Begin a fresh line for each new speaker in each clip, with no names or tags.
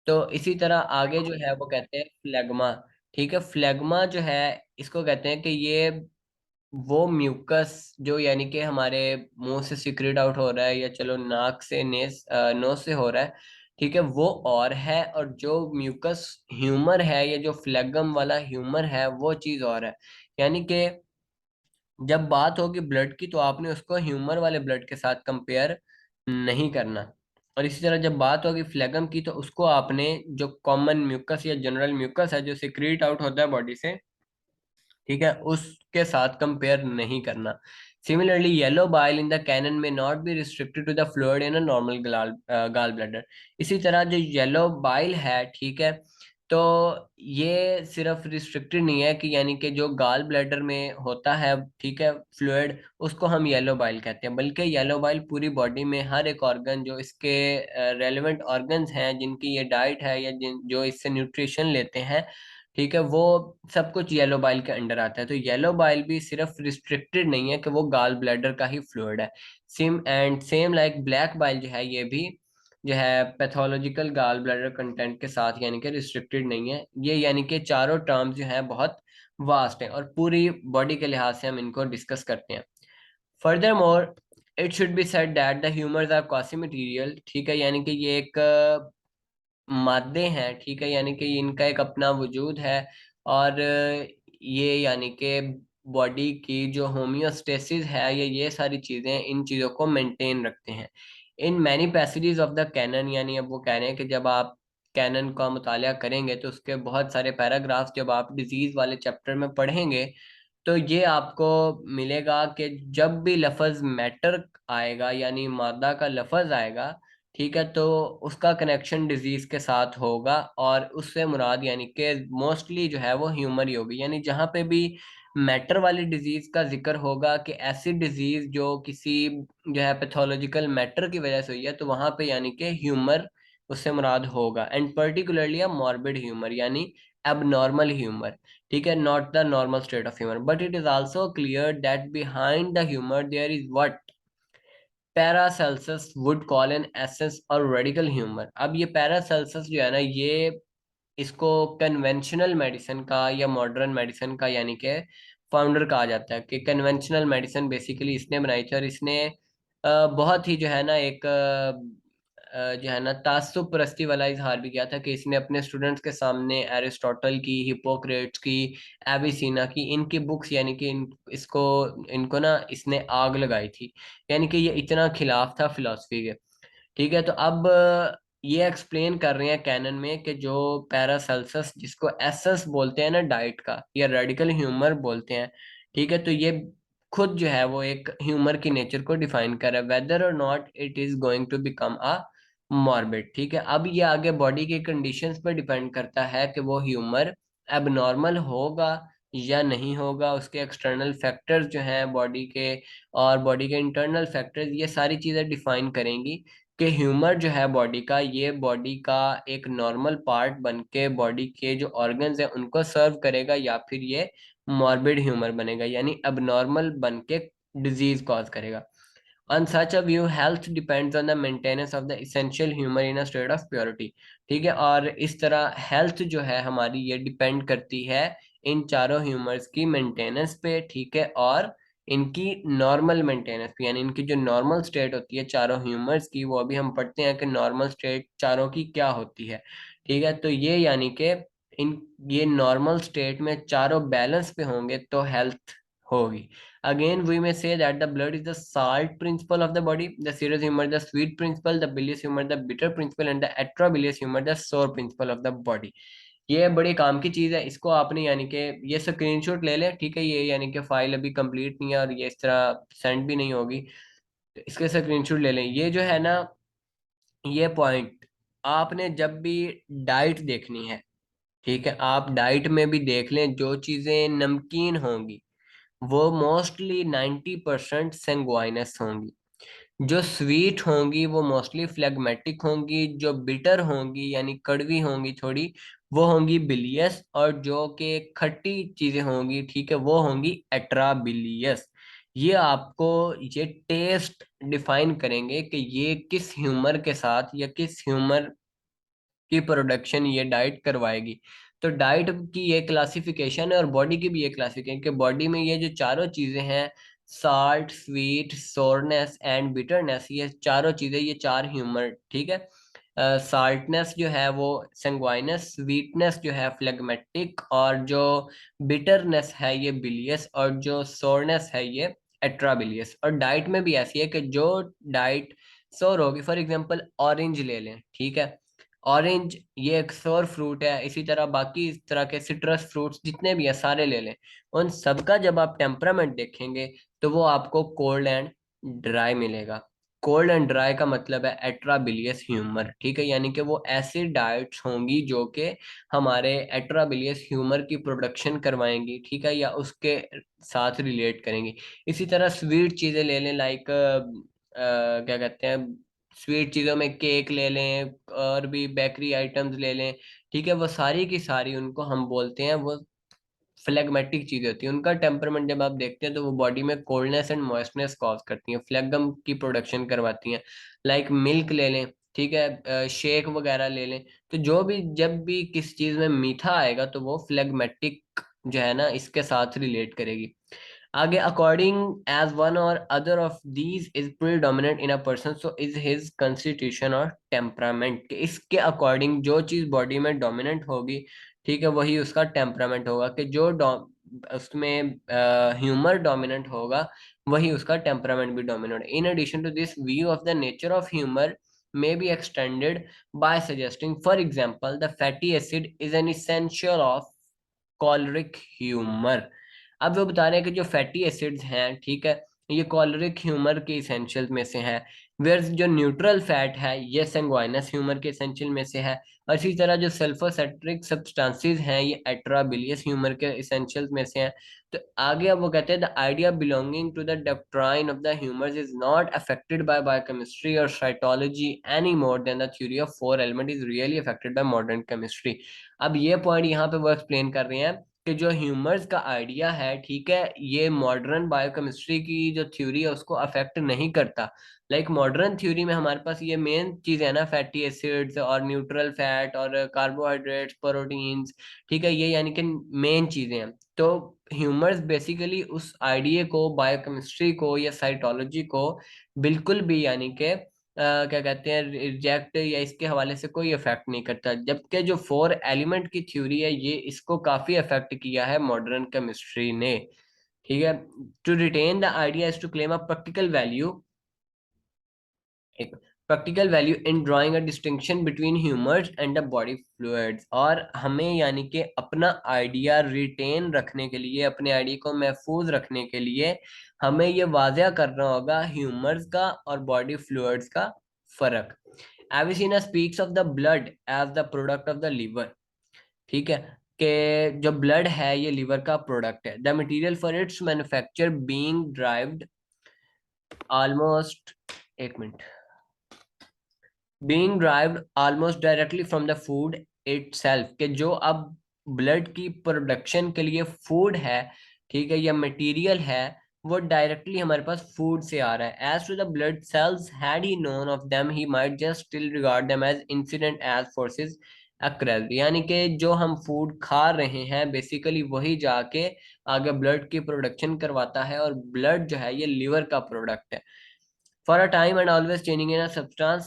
तो इसी तरह आगे जो है वो कहते हैं फ्लेग्मा। ठीक है, फ्लेग्मा जो है इसको कहते हैं कि ये वो म्यूकस जो यानी कि हमारे मुंह से सिक्रेट आउट हो रहा है, या चलो नाक से नोज से हो रहा है। ठीक है, वो और है, और जो म्यूकस ह्यूमर है या जो फ्लेगम वाला ह्यूमर है वो चीज और है। यानी कि जब बात होगी ब्लड की तो आपने उसको ह्यूमर वाले ब्लड के साथ कंपेयर नहीं करना। और इसी तरह जब बात होगी फ्लेगम की तो उसको आपने जो कॉमन म्यूकस या जनरल म्यूकस है जो सिक्रीट आउट होता है बॉडी से, ठीक है, उसके साथ कंपेयर नहीं करना। Similarly yellow bile in the Canon में not be restricted to the fluid in a normal gall bladder. इसी तरह जो येलो बाइल है, ठीक है, तो ये सिर्फ रिस्ट्रिक्टेड नहीं है कि यानी कि जो गाल ब्लैडर में होता है, ठीक है, फ्लूइड, उसको हम येलो बाइल कहते हैं, बल्कि येलो बाइल पूरी बॉडी में हर एक ऑर्गन जो इसके रेलेवेंट ऑर्गन्स हैं जिनकी ये डाइट है या जिन जो इससे न्यूट्रिशन लेते हैं, ठीक है, वो सब कुछ येलो बाइल के अंडर आता है। तो येलो बाइल भी सिर्फ रिस्ट्रिक्टेड नहीं है कि वो गाल ब्लैडर का ही फ्लूइड है। सेम लाइक ब्लैक बाइल जो है ये भी जो है पैथोलॉजिकल गाल ब्लैडर कंटेंट के साथ यानी कि रिस्ट्रिक्टेड नहीं है ये, यानी कि चारों टर्म्स जो है बहुत वास्ट है और पूरी बॉडी के लिहाज से हम इनको डिस्कस करते हैं। Furthermore it should be said that the humours are quasi material. ठीक है, यानी कि ये एक मादे हैं, ठीक है, यानी कि इनका एक अपना वजूद है। और ये यानी कि बॉडी की जो होमियोस्टेसिस है ये सारी चीज़ें इन चीज़ों को मेंटेन रखते हैं। In many passages of the canon, यानी अब वो कह रहे हैं कि जब आप कैनन का मुतालिया करेंगे तो उसके बहुत सारे पैराग्राफ्स जब आप डिजीज वाले चैप्टर में पढ़ेंगे तो ये आपको मिलेगा कि जब भी लफ्ज़ मैटर आएगा यानी मादा का लफ्ज़ आएगा, ठीक है, तो उसका कनेक्शन डिजीज के साथ होगा, और उससे मुराद यानी कि मोस्टली जो है वो ह्यूमर ही होगी। यानी जहाँ पे भी मैटर वाली डिजीज का जिक्र होगा कि ऐसी डिजीज जो किसी जो है पैथोलॉजिकल मैटर की वजह से हुई है, तो वहां पे यानी कि ह्यूमर उससे मुराद होगा, and particularly a morbid humour यानी एबनॉर्मल ह्यूमर। ठीक है, not the normal state of humour, but it is also clear that behind the humour there is what Paracelsus would call an essence और radical humour. अब ये Paracelsus जो है ना, ये इसको कन्वेंशनल मेडिसिन का या मॉडर्न मेडिसिन का यानी कि फाउंडर कहा जाता है। कि कन्वेंशनल मेडिसिन बेसिकली इसने बनाई थी, और इसने बहुत ही जो है ना एक जो है ना तासुब परस्ती वाला इजहार भी किया था कि इसने अपने स्टूडेंट्स के सामने एरिस्टोटल की, हिपोक्रेट्स की, एविसीना की, इनकी बुक्स यानी कि इसको इनको ना इसने आग लगाई थी। यानी कि ये इतना खिलाफ था फिलॉसफी के। ठीक है, तो अब ये एक्सप्लेन कर रहे हैं कैनन में कि जो पैरासेल्सस जिसको एसेंस बोलते हैं ना डाइट का, या रेडिकल ह्यूमर बोलते हैं, ठीक है, तो ये खुद जो है वो एक ह्यूमर की नेचर को डिफाइन कर रहा है, वेदर और not it is going to become a morbid. ठीक है, अब ये आगे बॉडी के कंडीशंस पर डिपेंड करता है कि वो ह्यूमर एबनॉर्मल होगा या नहीं होगा। उसके एक्सटर्नल फैक्टर्स जो हैं बॉडी के और बॉडी के इंटरनल फैक्टर्स, ये सारी चीज़ें डिफाइन करेंगी कि ह्यूमर जो है बॉडी का, ये बॉडी का एक नॉर्मल पार्ट बन के बॉडी के जो ऑर्गन्स हैं उनको सर्व करेगा, या फिर ये मॉर्बिड ह्यूमर बनेगा यानी अबनॉर्मल बन के डिजीज कॉज करेगा। On such a view, health depends on the maintenance of the essential humor in a state of purity। ठीक है, और इस तरह हेल्थ जो है हमारी ये डिपेंड करती है इन चारों ह्यूमर्स की मेंटेनेंस पे। ठीक है, और इनकी नॉर्मल मेंटेनेंस पे, यानी इनकी जो नॉर्मल स्टेट होती है चारों ह्यूमर्स की, वो अभी हम पढ़ते हैं कि नॉर्मल स्टेट चारों की क्या होती है। ठीक है, तो ये यानी कि इन ये नॉर्मल स्टेट में चारों बैलेंस पे होंगे तो हेल्थ होगी। Again, we may say that the blood is the salt principle of the body, the serous humor the sweet principle, the bilious humor the bitter principle, and the atrabilious humor the sour principle of the body। ये बड़ी काम की चीज़ है, इसको आपने यानी कि ये स्क्रीनशॉट ले लें। ठीक है, ये यानी कि फाइल अभी कंप्लीट नहीं है और ये इस तरह सेंड भी नहीं होगी, तो इसके स्क्रीनशॉट ले लें। ये जो है ना, ये पॉइंट आपने जब भी डाइट देखनी है, ठीक है, आप डाइट में भी देख लें, जो चीज़ें नमकीन होंगी वो मोस्टली 90% सेंगुइनस होंगी, जो स्वीट होंगी वो मोस्टली फ्लेगमेटिक होंगी, जो बिटर होंगी यानी कड़वी होंगी थोड़ी वो होंगी बिलियस, और जो कि खट्टी चीजें होंगी, ठीक है, वो होंगी एट्राबिलियस। ये आपको ये टेस्ट डिफाइन करेंगे कि ये किस ह्यूमर के साथ या किस ह्यूमर की प्रोडक्शन ये डाइट करवाएगी। तो डाइट की ये क्लासिफिकेशन है और बॉडी की भी ये क्लासिफिकेशन, कि बॉडी में ये जो चारों चीजें हैं, salt, sweet, soreness and bitterness, ये चारों चीजें, ये चार ह्यूमर, ठीक है। साल्टनेस जो है वो सेंग्वाइनस, स्वीटनेस जो है फ्लेगमेटिक, और जो बिटरनेस है ये बिलियस, और जो सोरनेस है ये एट्राबिलियस। और डाइट में भी ऐसी है कि जो डाइट सोर होगी, फॉर एग्जांपल ऑरेंज ले लें, ठीक है। ऑरेंज ये एक सोर फ्रूट है, इसी तरह बाकी इस तरह के सिट्रस फ्रूट्स जितने भी हैं सारे ले लें, उन सबका जब आप टेम्परामेंट देखेंगे तो वो आपको कोल्ड एंड ड्राई मिलेगा। कोल्ड एंड ड्राई का मतलब है एट्राबिलियस ह्यूमर, ठीक है, यानी कि वो ऐसी डाइट्स होंगी जो कि हमारे एट्राबिलियस ह्यूमर की प्रोडक्शन करवाएंगी, ठीक है, या उसके साथ रिलेट करेंगी। इसी तरह स्वीट चीजें ले लें, लाइक क्या कहते हैं, स्वीट चीज़ों में केक ले लें और भी बेकरी आइटम्स ले लें, ठीक है, वो सारी की सारी उनको हम बोलते हैं, वो फ्लेगमेटिक चीजें होती हैं। उनका टेम्परमेंट जब आप देखते हैं तो वो बॉडी में कोल्डनेस एंड मॉइस्टनेस कॉज करती हैं, फ्लेगम की प्रोडक्शन करवाती हैं। लाइक मिल्क ले लें, ठीक है, शेक वगैरह ले लें। तो जो भी, जब भी किस चीज में मीठा आएगा तो वो फ्लेगमेटिक जो है ना इसके साथ रिलेट करेगी। आगे, अकॉर्डिंग एज वन और other of these is predominant in a person, so is his constitution और टेम्परामेंट। इसके अकॉर्डिंग जो चीज बॉडी में डोमिनेंट होगी, ठीक है, वही उसका टेम्परामेंट होगा, कि जो उसमें ह्यूमर डोमिनेंट होगा वही उसका टेम्परामेंट भी dominant. In addition to this, view of the nature of humour may be extended by suggesting, for example, the fatty acid is an essential of choleric humour. अब वो बता रहे हैं कि जो फैटी एसिड्स हैं, ठीक है, ये कॉलरिक ह्यूमर के इसेंशियल में से है। वेयर जो न्यूट्रल फैट है ये सेंग्वाइनस ह्यूमर के इसेंशियल में से है। और इसी तरह जो सल्फोसेट्रिक सब्सटेंसेस हैं ये एट्राबिलियस ह्यूमर के इसेंशियल में से हैं। तो आगे अब वो कहते हैं, the idea belonging to the doctrine of the humours is not affected by biochemistry और cytology any more than the theory of four element is really affected by modern chemistry. अब ये पॉइंट यहाँ पे वो एक्सप्लेन कर रहे हैं कि जो ह्यूमर्स का आइडिया है, ठीक है, ये मॉडर्न बायोकेमिस्ट्री की जो थ्योरी है उसको अफेक्ट नहीं करता। लाइक मॉडर्न थ्योरी में हमारे पास ये मेन चीज है ना, फैटी एसिड्स और न्यूट्रल फैट और कार्बोहाइड्रेट्स, प्रोटीन्स, ठीक है, ये यानी कि मेन चीजें हैं। तो ह्यूमर्स बेसिकली उस आइडिया को, बायोकेमिस्ट्री को या साइटोलॉजी को बिल्कुल भी यानी कि क्या कहते हैं, रिजेक्ट या इसके हवाले से कोई इफेक्ट नहीं करता। जबकि जो फोर एलिमेंट की थ्योरी है ये इसको काफी इफेक्ट किया है मॉडर्न केमिस्ट्री ने, ठीक है। To retain the idea is to claim a practical value, एक practical value in drawing a distinction between humours and the body fluids. और हमें यानी कि अपना आइडिया रिटेन रखने के लिए, अपने आइडिया को महफूज रखने के लिए हमें ये वाज़ह करना होगा ह्यूमर्स का और बॉडी फ्लूइड्स का फर्क। Avicenna speaks of the blood as the product of the liver, ठीक है, कि जो ब्लड है ये लीवर का प्रोडक्ट है। The material for its manufacture being derived almost, एक minute, being derived almost directly from the food itself, के जो अब ब्लड की प्रोडक्शन के लिए फूड है, ठीक है, या मटेरियल है, वो डायरेक्टली हमारे पास फूड से आ रहा है। As to the blood cells, had he known of them he might just still regard them as incident as forces accrual, यानी कि जो हम फूड खा रहे हैं बेसिकली वही जाके आगे ब्लड की प्रोडक्शन करवाता है, और ब्लड जो है ये लीवर का प्रोडक्ट है। For a time and always changing in a substance.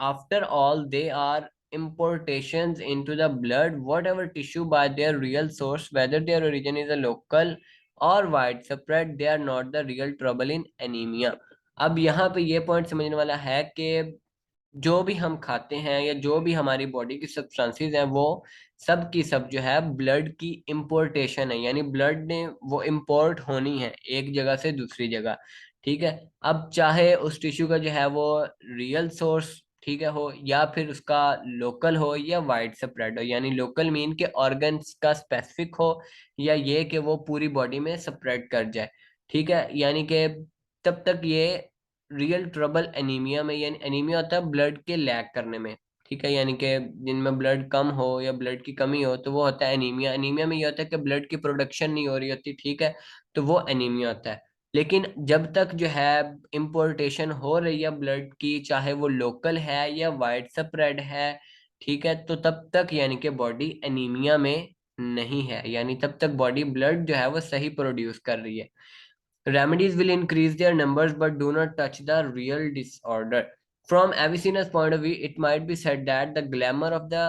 After all, they are importations into the blood, whatever tissue by their real source, whether their origin is a local or widespread, they are not the real trouble in anemia. अब यहाँ पे ये point समझने वाला है कि जो भी हम खाते हैं या जो भी हमारी बॉडी की सब्सटेंसेस हैं वो सब की सब जो है ब्लड की इंपोर्टेशन है, यानी ब्लड ने वो इंपोर्ट होनी है एक जगह से दूसरी जगह, ठीक है। अब चाहे उस टिश्यू का जो है वो रियल सोर्स, ठीक है, हो, या फिर उसका लोकल हो या वाइड स्प्रेड हो, यानी लोकल मीन के ऑर्गन्स का स्पेसिफिक हो, या ये कि वो पूरी बॉडी में स्प्रेड कर जाए, ठीक है, यानी कि तब तक ये रियल ट्रबल एनीमिया में, यानी एनीमिया होता है ब्लड के लैक करने में, ठीक है, यानी कि जिनमें ब्लड कम हो या ब्लड की कमी हो तो वो होता है एनीमिया। एनीमिया में ये होता है कि ब्लड की प्रोडक्शन नहीं हो रही होती, ठीक है, तो वो एनीमिया होता है। लेकिन जब तक जो है इंपोर्टेशन हो रही है ब्लड की, चाहे वो लोकल है या वाइड स्प्रेड है, ठीक है, तो तब तक यानी कि बॉडी एनीमिया में नहीं है, यानी तब तक बॉडी ब्लड जो है वो सही प्रोड्यूस कर रही है। Remedies will increase their numbers but do not touch the real disorder. From Avicenna's point of view, it might be said that the glamour of the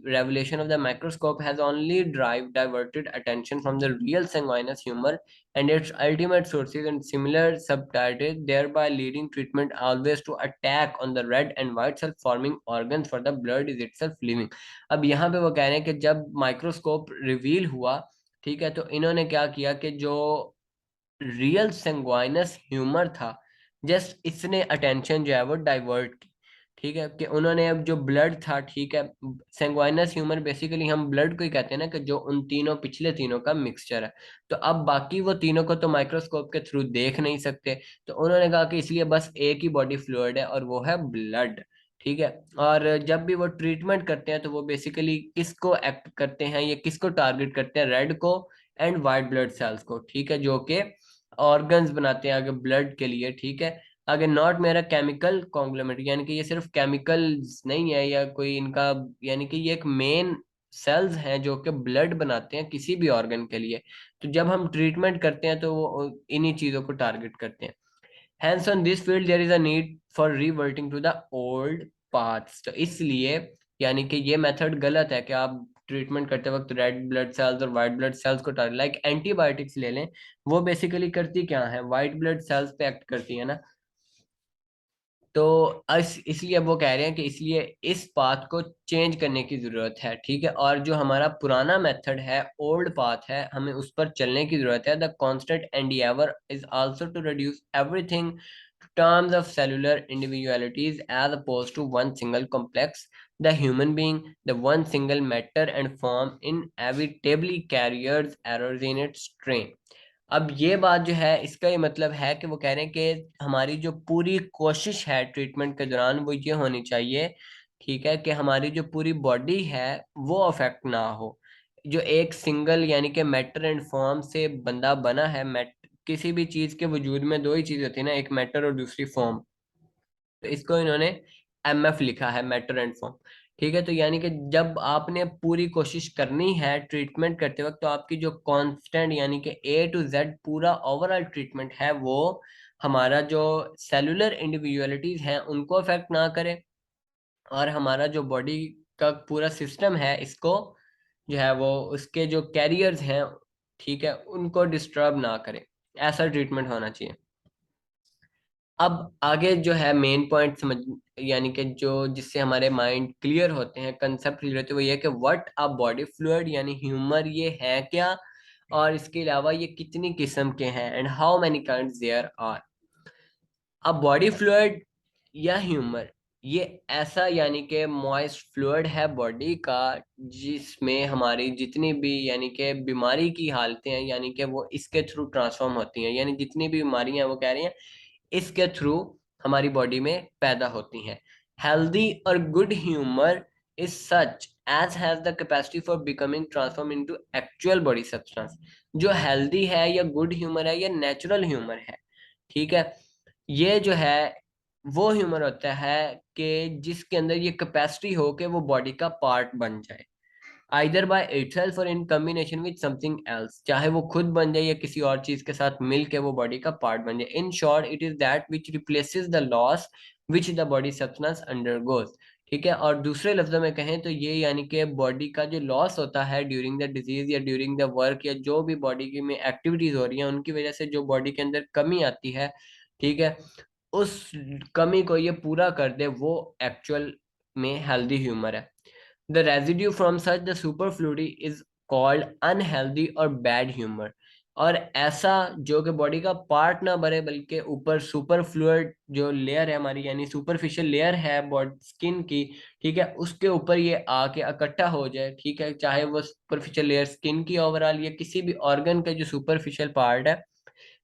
revelation of the microscope has only diverted attention from the real sanguineous humor and its ultimate sources and similar subtitled, thereby leading treatment always to attack on the red and white cell-forming organs for the blood is itself living. अब यहाँ पे वो कह रहे हैं कि जब microscope reveal हुआ, ठीक है, तो इन्होंने क्या किया कि जो रियल सेंगुइनस ह्यूमर था, जस्ट इसने अटेंशन जो है वो डाइवर्ट की। ठीक है, कि उन्होंने अब जो ब्लड था, ठीक है, सेंगुइनस ह्यूमर बेसिकली हम ब्लड को ही कहते हैं ना, कि जो उन तीनों पिछले तीनों का मिक्सचर है। तो अब बाकी वो तीनों को तो माइक्रोस्कोप के थ्रू देख नहीं सकते, तो उन्होंने कहा कि इसलिए बस एक ही बॉडी फ्लूइड है और वो है ब्लड। ठीक है, और जब भी वो ट्रीटमेंट करते हैं तो वो बेसिकली किसको एक्ट करते हैं, ये किसको टारगेट करते हैं, रेड को एंड वाइट ब्लड सेल्स को। ठीक है, जो कि ऑर्गन्स बनाते हैं आगे ब्लड के लिए। ठीक है, आगे नॉट मेरा केमिकल कॉन्ग्लोमेरेट, यानी कि ये सिर्फ केमिकल्स नहीं है या कोई इनका, यानी कि ये एक मेन सेल्स हैं जो कि ब्लड बनाते हैं किसी भी ऑर्गन के लिए। तो जब हम ट्रीटमेंट करते हैं तो वो इन्हीं चीजों को टारगेट करते हैं। Hence on this field there is a need for reverting to the old paths। तो इसलिए यानी कि ये मेथड गलत है कि आप ट्रीटमेंट करते वक्त रेड ब्लड सेल्स और वाइट ब्लड सेल्स को टारगेट, लाइक एंटीबायोटिक्स ले लें, वो बेसिकली करती क्या है, वाइट ब्लड सेल्स पे एक्ट करती है ना। तो इसलिए अब वो कह रहे हैं कि इसलिए इस पाथ को चेंज करने की जरूरत है। ठीक है, और जो हमारा पुराना मेथड है, ओल्ड पाथ है, हमें उस पर चलने की जरूरत है। The constant endeavour is also to reduce everything to terms of cellular individualities as opposed to one single complex, the human being, the one single matter and form inevitably carries errors in its train। अब ये बात जो है, इसका ये मतलब है कि वो कह रहे हैं कि हमारी जो पूरी कोशिश है ट्रीटमेंट के दौरान वो ये होनी चाहिए, ठीक है, कि हमारी जो पूरी बॉडी है वो अफेक्ट ना हो। जो एक सिंगल यानी कि मैटर एंड फॉर्म से बंदा बना है, किसी भी चीज के वजूद में दो ही चीज होती है ना, एक मैटर और दूसरी फॉर्म। तो इसको इन्होंने एमएफ लिखा है, मैटर एंड फॉर्म। ठीक है, तो यानी कि जब आपने पूरी कोशिश करनी है ट्रीटमेंट करते वक्त, तो आपकी जो कांस्टेंट यानी कि A to Z पूरा ओवरऑल ट्रीटमेंट है वो हमारा जो सेलुलर इंडिविजुअलिटीज हैं उनको अफेक्ट ना करे, और हमारा जो बॉडी का पूरा सिस्टम है इसको जो है वो उसके जो कैरियर्स हैं, ठीक है, उनको डिस्टर्ब ना करे। ऐसा ट्रीटमेंट होना चाहिए। अब आगे जो है मेन पॉइंट समझ, यानी कि जो जिससे हमारे माइंड क्लियर होते हैं, कंसेप्ट क्लियर होते हैं, वो ये है कि व्हाट अ बॉडी फ्लूइड यानी ह्यूमर ये है क्या, और इसके अलावा ये कितनी किस्म के हैं and how many kinds there are. अब बॉडी फ्लूइड या ह्यूमर ये ऐसा यानी कि मॉइस्ट फ्लूइड है बॉडी का, जिसमें हमारी जितनी भी यानी कि बीमारी की हालतें हैं, यानी कि वो इसके थ्रू ट्रांसफॉर्म होती हैं, यानी जितनी भी बीमारियां हैं वो कह रही हैं इसके थ्रू हमारी बॉडी में पैदा होती हैं। हेल्दी और good humour is such as has the capacity for becoming transform into actual body substance. जो हेल्दी है या गुड ह्यूमर है या नेचुरल ह्यूमर है, ठीक है, ये जो है वो ह्यूमर होता है कि जिसके अंदर ये कैपेसिटी हो कि वो बॉडी का पार्ट बन जाए, आइदर बाय इटसेल्फ और in combination with something else, चाहे वो खुद बन जाए या किसी और चीज के साथ मिल के वो बॉडी का पार्ट बन जाए। In short it is that which replaces the loss which the body substance undergoes. ठीक है, और दूसरे लफ्जों में कहें तो ये यानी कि बॉडी का जो लॉस होता है ड्यूरिंग द डिजीज या ड्यूरिंग द वर्क या जो भी बॉडी की में एक्टिविटीज हो रही हैं उनकी वजह से जो बॉडी के अंदर कमी आती है, ठीक है, उस कमी को ये पूरा कर दे, वो एक्चुअल में हेल्दी ह्यूमर है। The residue from such the superfluity is called unhealthy और bad humor। और ऐसा जो कि बॉडी का पार्ट ना बने बल्कि ऊपर सुपर फ्लूइड जो लेयर है हमारी, यानी सुपरफिशियल लेयर है बॉडी स्किन की, ठीक है, उसके ऊपर ये आके इकट्ठा हो जाए। ठीक है, चाहे वो सुपरफिशियल लेयर स्किन की ओवरऑल या किसी भी ऑर्गन का जो सुपरफिशियल पार्ट है,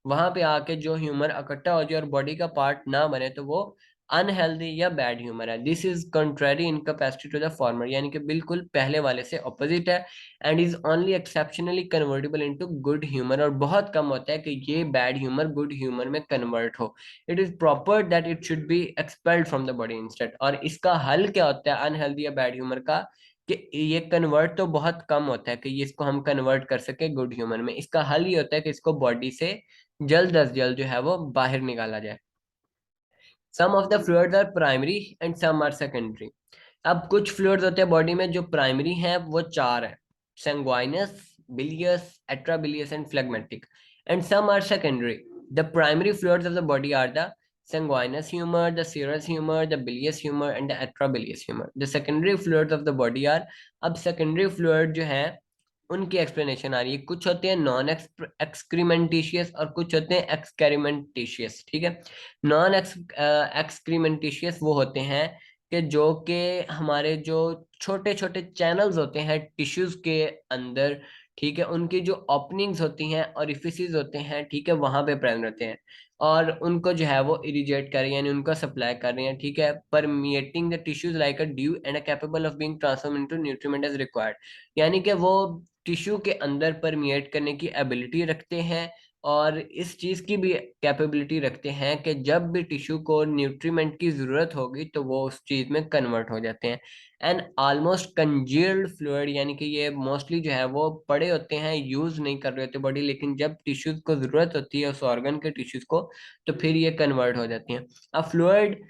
वहां पे आके जो ह्यूमर इकट्ठा हो जाए और बॉडी का पार्ट ना बने, तो वो अनहेल्दी या बैड ह्यूमर है। This is contrary incapacity to the former, यानी कि बिल्कुल पहले वाले से ऑपोजिट है। And is only exceptionally convertible into good humour, और बहुत कम होता है कि ये बैड ह्यूमर गुड ह्यूमर में कन्वर्ट हो। It is proper that it should be expelled from the body instead. और इसका हल क्या होता है अनहेल्दी या बैड ह्यूमर का, कि ये कन्वर्ट तो बहुत कम होता है कि ये इसको हम कन्वर्ट कर सके गुड ह्यूमर में। इसका हल ये होता है कि इसको बॉडी से जल्द अज जल्द जो है वो बाहर निकाला जाए। Some of the fluids are primary and some are secondary. अब कुछ फ्लूइड्स होते हैं बॉडी में जो प्राइमरी हैं, वो चार है: sanguineous, bilious, atrabilious and phlegmatic. And some are secondary. The primary fluids of the body are the sanguineous humor, the serous humor, the bilious humor and the atrabilious humor. The secondary fluids of the body are, अब secondary fluid जो है उनकी explanation आ रही है। कुछ होते हैं non एक्सक्रीमेंटिशियस और कुछ होते हैं एक्सकैरिमेंटिशियस। ठीक है, नॉन एक्सक्रीमेंटिशियस वो होते हैं कि जो कि हमारे जो छोटे छोटे चैनल्स होते हैं टिश्यूज के अंदर, ठीक है, उनकी जो ओपनिंग्स होती हैं और इफिसेस होते हैं, ठीक है, वहां पे प्रेजेंट रहते हैं और उनको जो है वो इरिजेट कर रही है, यानी उनको सप्लाई कर रही हैं, ठीक है, permeating the tissues like a dew and capable of being transform into nutrient as required. यानी कि वो टिश्यू के अंदर परमिएट करने की एबिलिटी रखते हैं और इस चीज की भी कैपेबिलिटी रखते हैं कि जब भी टिश्यू को न्यूट्रिमेंट की जरूरत होगी तो वो उस चीज में कन्वर्ट हो जाते हैं। एंड ऑलमोस्ट कंजील्ड फ्लूइड, यानी कि ये मोस्टली जो है वो पड़े होते हैं, यूज नहीं कर रहे होते बॉडी, लेकिन जब टिश्यूज को जरूरत होती है उस ऑर्गन के टिश्यूज को, तो फिर ये कन्वर्ट हो जाती हैं। अ fluid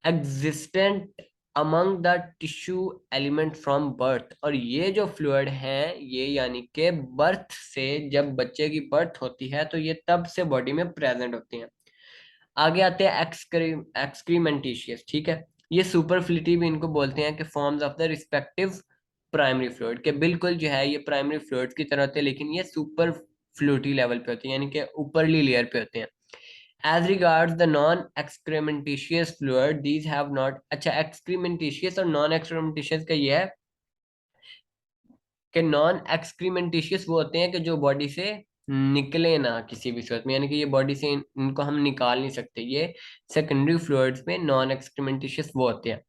existent among the tissue element from birth. और ये जो फ्लूइड हैं ये यानी कि बर्थ से, जब बच्चे की बर्थ होती है तो ये तब से बॉडी में प्रेजेंट होती हैं। आगे आते हैं एक्सक्रीमेंटिशियस। ठीक है, ये सुपरफ्लूटी भी इनको बोलते हैं, कि forms of the respective primary fluid, के बिल्कुल जो है ये प्राइमरी फ्लूइड की तरह होते हैं लेकिन ये सुपर फ्लूटी लेवल पे होते हैं, यानी कि ऊपरली लेयर पे होते हैं। As regards the non-excrementitious fluid, these have not, अच्छा excrementitious और non-excrementitious का ये है कि नॉन एक्सक्रीमेंटिशियस वो होते हैं कि जो बॉडी से निकले ना किसी भी सूरत में, यानी कि ये बॉडी से इनको हम निकाल नहीं सकते। ये सेकेंडरी फ्लूइड्स में नॉन एक्सक्रीमेंटिशियस वो होते हैं।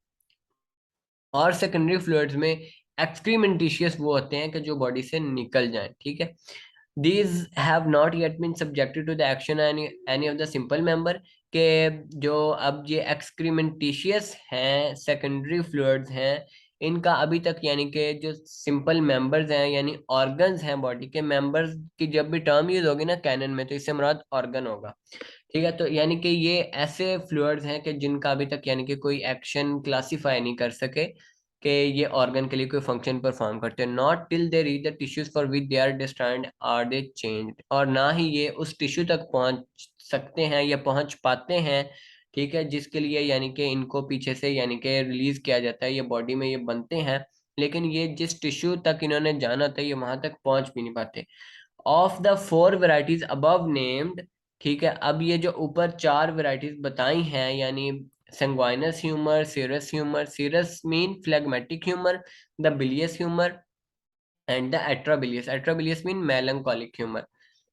और सेकेंडरी फ्लूइड्स में एक्सक्रीमेंटिशियस वो होते हैं कि जो बॉडी से निकल जाएं। ठीक है, these have not yet been subjected to the action any of the simple member, के जो अब ये एक्सक्रीमेंटिशियस हैं सेकेंडरी फ्लूइड्स हैं, इनका अभी तक यानी कि जो सिंपल मेंबर्स हैं यानी ऑर्गन्स हैं बॉडी के मेंबर्स की जब भी टर्म यूज होगी ना कैनन में, तो इससे मुराद ऑर्गन होगा। ठीक है, तो यानी कि ये ऐसे फ्लूइड्स हैं कि जिनका अभी तक यानी कि कोई एक्शन क्लासिफाई नहीं कर सके कि ये ऑर्गन के लिए कोई फंक्शन परफॉर्म करते हैं। Not till they reach the tissues for which they are destined are they change, और ना ही ये उस टिश्यू तक पहुंच सकते हैं या पहुंच पाते हैं, ठीक है, जिसके लिए यानी कि इनको पीछे से यानी कि रिलीज किया जाता है, ये बॉडी में ये बनते हैं, लेकिन ये जिस टिश्यू तक इन्होंने जाना था ये वहां तक पहुंच भी नहीं पाते। Of the four varieties above named, ठीक है, अब ये जो ऊपर चार वेराइटीज बताई हैं, यानी sanguineous humor, serous mean phlegmatic humor, the bilious humor and the atrabilious, atrabilious mean melancholic humor।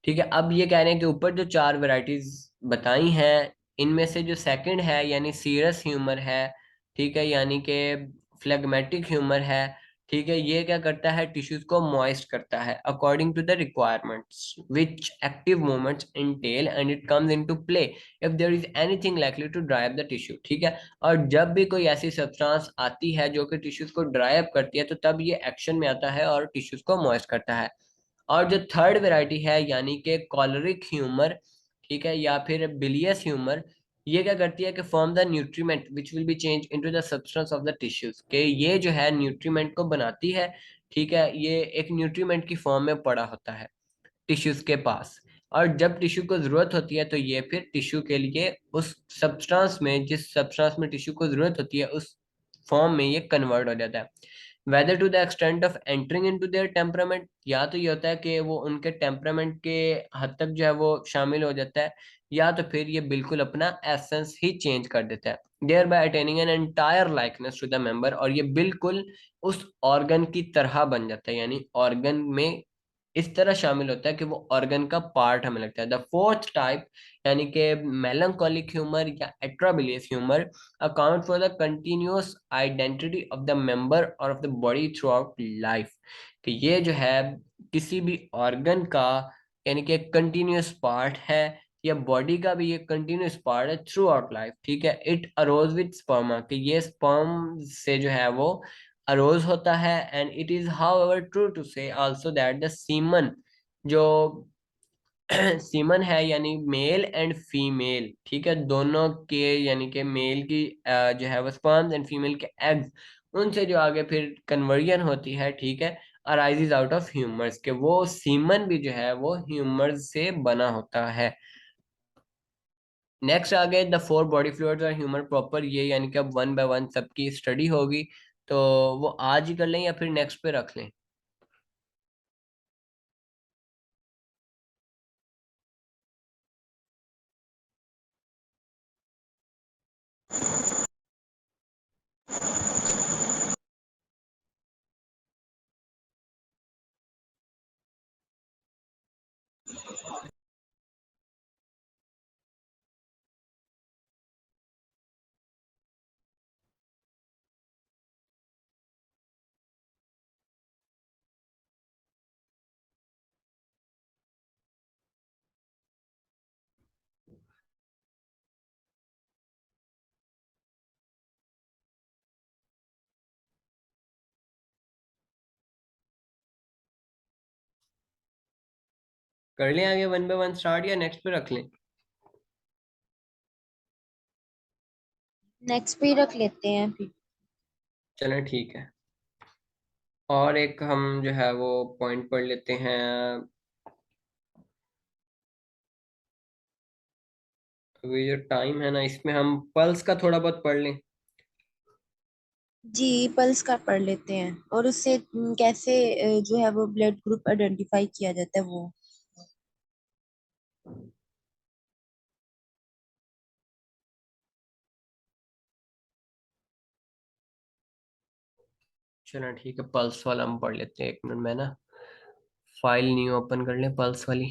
ठीक है, अब ये कह रहे हैं कि ऊपर जो चार वेराइटीज बताई हैं इनमें से जो सेकंड है यानी सीरस ह्यूमर है, ठीक है, यानी कि फ्लेगमेटिक ह्यूमर है, ठीक है, ये क्या करता है टिश्यूज को मॉइस्ट करता है according to the requirements which active movements entail and it comes into play if there is anything likely to dry up the tissue. ठीक है, और जब भी कोई ऐसी सब्सटेंस आती है जो कि टिश्यूज को ड्राई अप करती है तो तब ये एक्शन में आता है और टिश्यूज को मॉइस्ट करता है। और जो थर्ड वैरायटी है यानी कि कॉलरिक ह्यूमर, ठीक है, या फिर बिलियस ह्यूमर, ये क्या करती है कि form the nutriment which will be change into the substance of the tissues, के ये जो है न्यूट्रीमेंट को बनाती है। ठीक है, ये एक न्यूट्रीमेंट की फॉर्म में पड़ा होता है टिश्यूज के पास, और जब टिश्यू को जरूरत होती है तो ये फिर टिश्यू के लिए उस सब्सटेंस में, जिस सब्सटेंस में टिश्यू को जरूरत होती है उस फॉर्म में ये कन्वर्ट हो जाता है। Whether to the extent of entering into their temperament, या तो ये होता है कि वो उनके टेम्परामेंट के हद तक जो है वो शामिल हो जाता है, या तो फिर ये बिल्कुल अपना एसेंस ही चेंज कर देता है, thereby attaining an entire likeness to the member, और ये बिल्कुल उस ऑर्गन की तरह बन जाता है, यानी ऑर्गन में इस तरह शामिल होता है कि वो ऑर्गन का पार्ट हमें लगता है। द फोर्थ टाइप यानी कि मेलंकोलिक ह्यूमर या atrabilious humour account for the continuous identity of the member और of the body throughout life, कि ये जो है किसी भी ऑर्गन का यानी कि कंटिन्यूअस पार्ट है, या बॉडी का भी ये कंटिन्यूअस पार्ट है थ्रू आउट लाइफ। ठीक है, इट अरोज विद स्पर्मा, कि ये स्पर्म से जो है वो अरोज होता है। And it is however true to say also that the semen जो सीमन है यानी मेल एंड फीमेल, ठीक है, दोनों के यानी कि मेल की जो है वो स्पर्म्स एंड फीमेल के एग्स, उनसे जो आगे फिर कन्वर्जन होती है, ठीक है, अराइजेज आउट ऑफ ह्यूमर्स, के वो सीमन भी जो है वो ह्यूमर्स से बना होता है। नेक्स्ट आ गए द फोर बॉडी फ्लूइड्स और ह्यूमर प्रॉपर, ये यानी कि अब वन बाय वन सबकी स्टडी होगी, तो वो आज ही कर लें या फिर नेक्स्ट पे रख लें? कर लें आगे वन बाय वन स्टार्ट या नेक्स्ट पे रख लें?
नेक्स्ट पे ही रख लेते हैं फिर।
चलें ठीक है। और एक हम जो है वो पॉइंट पढ़ लेते हैं। अभी जो टाइम है ना, इसमें हम पल्स का थोड़ा बहुत पढ़ लें।
जी, पल्स का पढ़ लेते हैं, और उससे कैसे जो है वो ब्लड ग्रुप आइडेंटिफाई किया जाता है वो।
चलें ठीक है, पल्स वाला हम पढ़ लेते हैं। एक मिनट में ना फाइल न्यू ओपन कर लें पल्स वाली।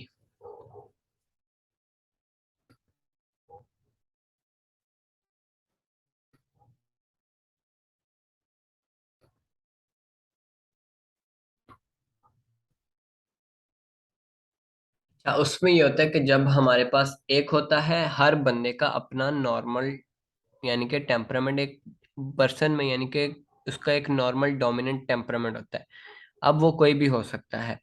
अच्छा, उसमें ये होता है कि जब हमारे पास एक होता है हर बंदे का अपना नॉर्मल यानी कि टेम्परामेंट, एक पर्सन में यानी कि उसका एक नॉर्मल डोमिनेंट टेम्परामेंट होता है। अब वो कोई भी हो सकता है।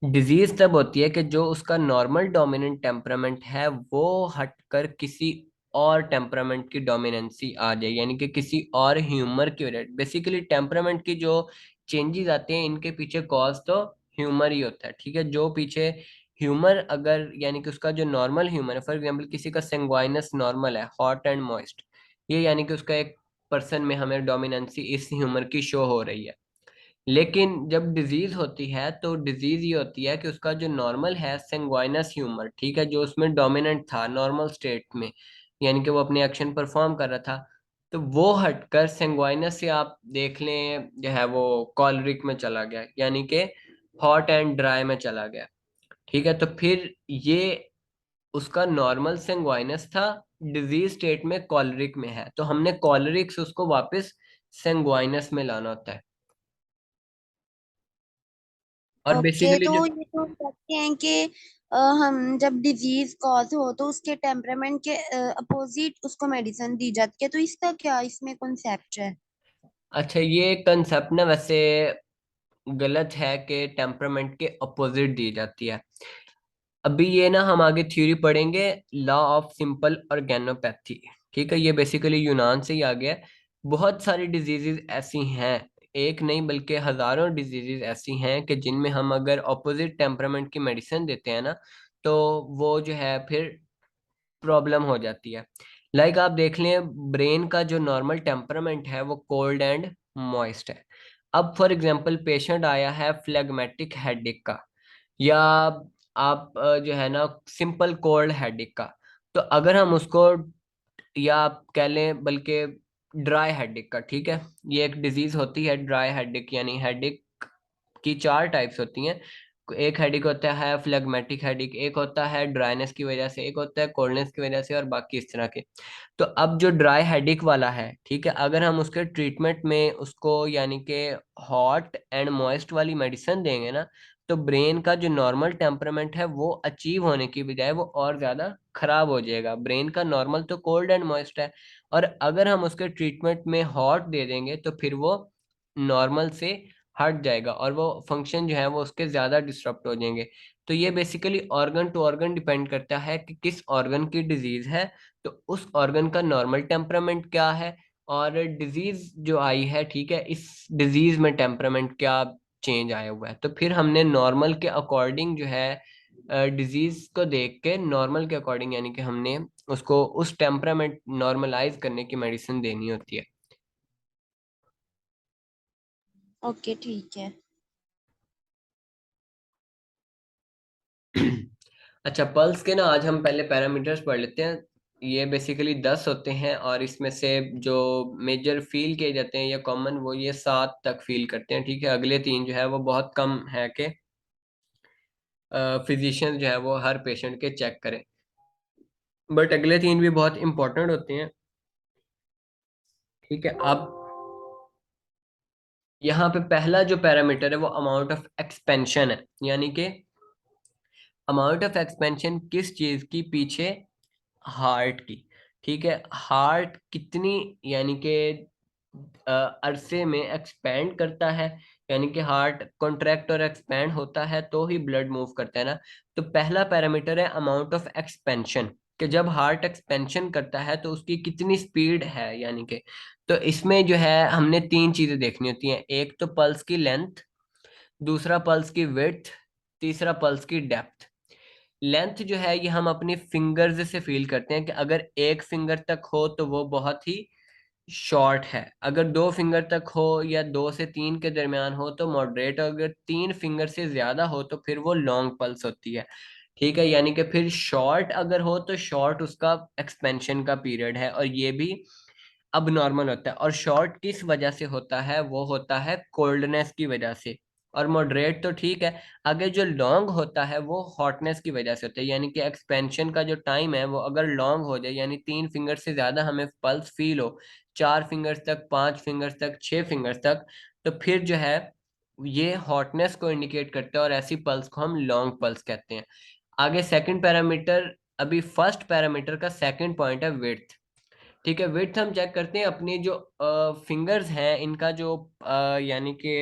डिजीज तब होती है कि जो उसका नॉर्मल डोमिनेंट टेम्परामेंट है वो हटकर किसी और टेम्परामेंट की डोमिनेंसी आ जाए, यानी कि किसी और ह्यूमर की वजह। बेसिकली टेम्परामेंट की जो चेंजेस आते हैं इनके पीछे कॉज तो ह्यूमर ही होता है। ठीक है, जो पीछे ह्यूमर अगर यानी कि उसका जो नॉर्मल ह्यूमर है, फॉर एग्जांपल किसी का सेंगुइनस नॉर्मल है, हॉट एंड मॉइस्ट, ये यानी कि उसका एक पर्सन में हमें डोमिनेंसी इस ह्यूमर की शो हो रही है। लेकिन जब डिजीज होती है तो डिजीज ये होती है कि उसका जो नॉर्मल है सेंगुइनस ह्यूमर, ठीक है, जो उसमें डोमिनेंट था नॉर्मल स्टेट में, यानी कि वो अपने एक्शन परफॉर्म कर रहा था, तो वो हटकर सेंगुइनस से आप देख लें जो है वो कॉलरिक में चला गया, यानी कि हॉट एंड ड्राई में चला गया। ठीक है, तो फिर ये उसका नॉर्मल सेंगुइनस था, डिजीज स्टेट में कॉलरिक में है, तो हमने कॉलरिक से उसको वापस सेंगुइनस में लाना होता है। और
ओके,
बेसिकली
तो
जो
ये तो कहते हैं कि हम जब डिजीज कॉज हो तो उसके टेम्परामेंट के अपोजिट उसको मेडिसिन दी जाती है, तो इसका क्या इसमें कॉन्सेप्ट है?
अच्छा, ये कंसेप्ट ना वैसे गलत है कि टेम्परामेंट के अपोजिट दी जाती है। अभी ये ना हम आगे थ्योरी पढ़ेंगे, लॉ ऑफ सिंपल ऑर्गेनोपैथी। ठीक है, ये बेसिकली यूनान से ही आ गया है। बहुत सारी डिजीजेज ऐसी हैं, एक नहीं बल्कि हजारों डिजीजेज ऐसी हैं कि जिनमें हम अगर अपोजिट टेम्परामेंट की मेडिसिन देते हैं ना, तो वो जो है फिर प्रॉब्लम हो जाती है। लाइक आप देख लें, ब्रेन का जो नॉर्मल टेम्परामेंट है वो कोल्ड एंड मॉइस्ट है। अब फॉर एग्जांपल पेशेंट आया है फ्लेगमेटिक हेडेक का, या आप जो है ना सिंपल कोल्ड हेडेक का, तो अगर हम उसको, या आप कह लें बल्कि ड्राई हेडेक का, ठीक है, ये एक डिजीज होती है ड्राई हेडेक, यानी हेडेक की चार टाइप्स होती हैं। एक हेडिक होता है फ्लेगमेटिक हेडिक, एक होता है ड्राइनेस की वजह से, एक होता है कोल्डनेस की वजह से, और बाकी इस तरह के। तो अब जो ड्राई हेडिक वाला है, ठीक है, अगर हम उसके ट्रीटमेंट में उसको यानी कि हॉट एंड मॉइस्ट वाली मेडिसिन देंगे ना, तो ब्रेन का जो नॉर्मल टेम्परामेंट है वो अचीव होने की बजाय वो और ज़्यादा खराब हो जाएगा। ब्रेन का नॉर्मल तो कोल्ड एंड मॉइस्ट है, और अगर हम उसके ट्रीटमेंट में हॉट दे देंगे तो फिर वो नॉर्मल से हट जाएगा, और वो फंक्शन जो है वो उसके ज़्यादा डिस्टर्ब हो जाएंगे। तो ये basically organ to organ depend करता है कि किस ऑर्गन की डिजीज है, तो उस ऑर्गन का नॉर्मल टेम्परामेंट क्या है, और डिजीज जो आई है, ठीक है, इस डिजीज में टेम्परामेंट क्या चेंज आया हुआ है। तो फिर हमने नॉर्मल के अकॉर्डिंग जो है डिजीज को देख के नॉर्मल के अकॉर्डिंग यानी कि हमने उसको उस टेम्परामेंट नॉर्मलाइज करने की मेडिसिन देनी होती है।
ओके ठीक है।
अच्छा, पल्स के ना आज हम पहले पैरामीटर्स पढ़ लेते हैं। ये बेसिकली 10 होते हैं, और इसमें से जो मेजर फील किए जाते हैं या कॉमन, वो ये 7 तक फील करते हैं, ठीक है। अगले 3 जो है वो बहुत कम है कि फिजिशियंस जो है वो हर पेशेंट के चेक करें, बट अगले 3 भी बहुत इंपॉर्टेंट होते हैं, ठीक है। अब यहाँ पे पहला जो पैरामीटर है वो अमाउंट ऑफ एक्सपेंशन है, यानी कि अमाउंट ऑफ एक्सपेंशन किस चीज की पीछे, हार्ट की, ठीक है। हार्ट कितनी यानी कि अरसे में एक्सपैंड करता है, यानी कि हार्ट कॉन्ट्रैक्ट और एक्सपैंड होता है तो ही ब्लड मूव करता है ना। तो पहला पैरामीटर है अमाउंट ऑफ एक्सपेंशन, कि जब हार्ट एक्सपेंशन करता है तो उसकी कितनी स्पीड है, यानी कि। तो इसमें जो है हमने 3 चीजें देखनी होती हैं, एक तो पल्स की लेंथ, दूसरा पल्स की विड्थ, तीसरा पल्स की डेप्थ। लेंथ जो है ये हम अपनी फिंगर्स से फील करते हैं, कि अगर एक फिंगर तक हो तो वो बहुत ही शॉर्ट है, अगर 2 फिंगर तक हो या 2 से 3 के दरमियान हो तो मॉडरेट, और अगर 3 फिंगर से ज्यादा हो तो फिर वो लॉन्ग पल्स होती है, ठीक है। यानी कि फिर शॉर्ट अगर हो तो शॉर्ट उसका एक्सपेंशन का पीरियड है, और ये भी अब नॉर्मल होता है। और शॉर्ट किस वजह से होता है, वो होता है कोल्डनेस की वजह से। और मॉडरेट तो ठीक है, आगे जो लॉन्ग होता है वो हॉटनेस की वजह से होता है, यानी कि एक्सपेंशन का जो टाइम है वो अगर लॉन्ग हो जाए, यानी 3 फिंगर से ज्यादा हमें पल्स फील हो, 4 फिंगर्स तक, 5 फिंगर्स तक, 6 फिंगर्स तक, तो फिर जो है ये हॉटनेस को इंडिकेट करता है, और ऐसी पल्स को हम लॉन्ग पल्स कहते हैं। आगे सेकंड पैरामीटर, अभी फर्स्ट पैरामीटर का सेकंड पॉइंट है विड्थ, ठीक है। विड्थ हम चेक करते हैं अपनी जो फिंगर्स हैं इनका जो यानी कि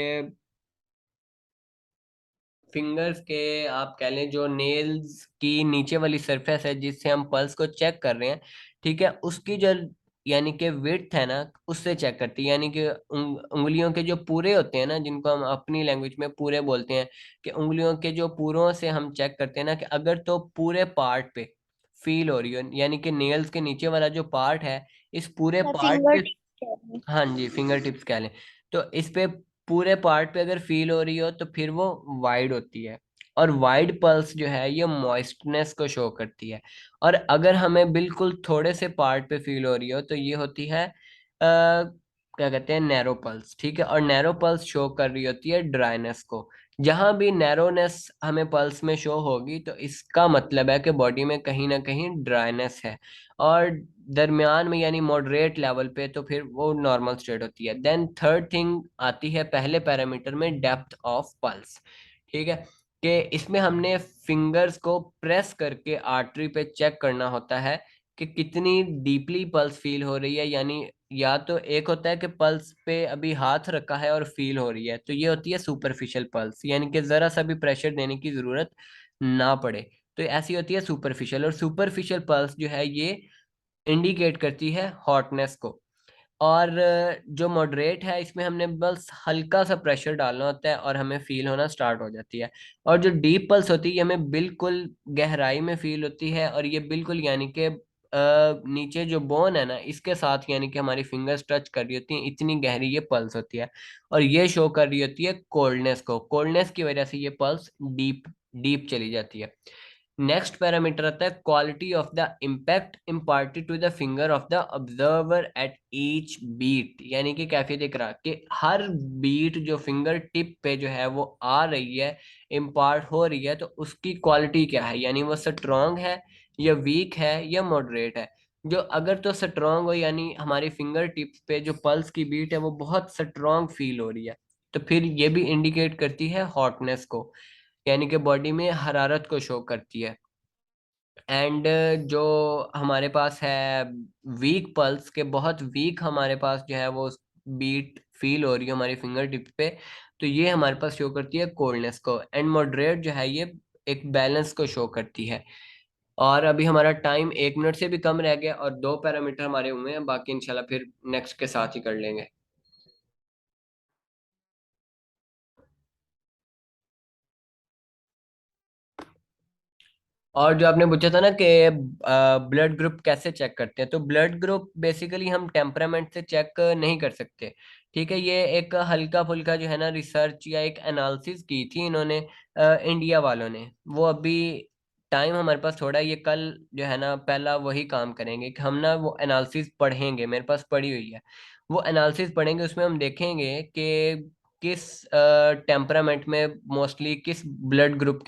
फिंगर्स के आप कह लें जो नेल्स की नीचे वाली सरफेस है जिससे हम पल्स को चेक कर रहे हैं, ठीक है, उसकी जो यानी कि विड्थ है ना, उससे चेक करती है। यानी कि उंगलियों के जो पूरे होते हैं ना, जिनको हम अपनी लैंग्वेज में पूरे बोलते हैं, कि उंगलियों के जो पूरों से हम चेक करते हैं ना, कि अगर तो पूरे पार्ट पे फील हो रही हो, यानी कि नेल्स के नीचे वाला जो पार्ट है, इस पूरे पार्ट
फिंगर
पे,
टिप।
हाँ जी, फिंगर टिप्स कह लें, तो इस पे पूरे पार्ट पे अगर फील हो रही हो तो फिर वो वाइड होती है। और वाइड पल्स जो है ये मॉइस्टनेस को शो करती है। और अगर हमें बिल्कुल थोड़े से पार्ट पे फील हो रही हो तो ये होती है क्या कहते हैं, नैरो पल्स, ठीक है। और नैरो पल्स शो कर रही होती है ड्राइनेस को। जहां भी नैरोनेस हमें पल्स में शो होगी तो इसका मतलब है कि बॉडी में कहीं ना कहीं ड्राइनेस है। और दरमियान में यानी मॉडरेट लेवल पे तो फिर वो नॉर्मल स्टेट होती है। देन थर्ड थिंग आती है पहले पैरामीटर में, डेप्थ ऑफ पल्स, ठीक है, कि इसमें हमने फिंगर्स को प्रेस करके आर्टरी पे चेक करना होता है कि कितनी डीपली पल्स फील हो रही है। यानी या तो एक होता है कि पल्स पे अभी हाथ रखा है और फील हो रही है, तो ये होती है सुपरफिशियल पल्स, यानी कि जरा सा भी प्रेशर देने की जरूरत ना पड़े, तो ऐसी होती है सुपरफिशियल। और सुपरफिशियल पल्स जो है ये इंडिकेट करती है हॉटनेस को। और जो मॉडरेट है इसमें हमने बस हल्का सा प्रेशर डालना होता है और हमें फील होना स्टार्ट हो जाती है। और जो डीप पल्स होती है ये हमें बिल्कुल गहराई में फील होती है, और ये बिल्कुल यानी कि नीचे जो बोन है ना इसके साथ यानी कि हमारी फिंगर्स टच कर रही होती हैं, इतनी गहरी ये पल्स होती है। और ये शो कर रही होती है कोल्डनेस को, कोल्डनेस की वजह से ये पल्स डीप डीप चली जाती है। नेक्स्ट पैरामीटर आता है quality of the impact imparted to the finger of the observer at each beat, यानी कि कैफियत इकरा कि हर बीट जो फिंगर टिप पे जो है वो आ रही है, इम्पार्ट हो रही है, तो उसकी क्वालिटी क्या है, यानी वो स्ट्रॉन्ग है या वीक है या मॉडरेट है। जो अगर तो स्ट्रॉन्ग हो, यानी हमारी फिंगर टिप पे जो पल्स की बीट है वो बहुत स्ट्रॉन्ग फील हो रही है, तो फिर ये भी इंडिकेट करती है हॉटनेस को, यानी कि बॉडी में हरारत को शो करती है। एंड जो हमारे पास है वीक पल्स के, बहुत वीक हमारे पास जो है वो बीट फील हो रही है हमारी फिंगर टिप पे, तो ये हमारे पास शो करती है कोल्डनेस को। एंड मॉडरेट जो है ये एक बैलेंस को शो करती है। और अभी हमारा टाइम 1 मिनट से भी कम रह गया और 2 पैरामीटर हमारे हुए हैं, बाकी इंशाल्लाह फिर नेक्स्ट के साथ ही कर लेंगे। और जो आपने पूछा था ना कि ब्लड ग्रुप कैसे चेक करते हैं, तो ब्लड ग्रुप बेसिकली हम टेम्परामेंट से चेक नहीं कर सकते। ठीक है, ये एक हल्का फुल्का जो है ना रिसर्च या एक एनालिसिस की थी इन्होंने, इंडिया वालों ने। वो अभी टाइम हमारे पास थोड़ा है, ये कल जो है ना पहला वही काम करेंगे कि हम ना वो एनालिसिस पढ़ेंगे, मेरे पास पड़ी हुई है। वो एनालिसिस पढ़ेंगे, उसमें हम देखेंगे कि किस टेम्परामेंट में मोस्टली किस ब्लड ग्रुप के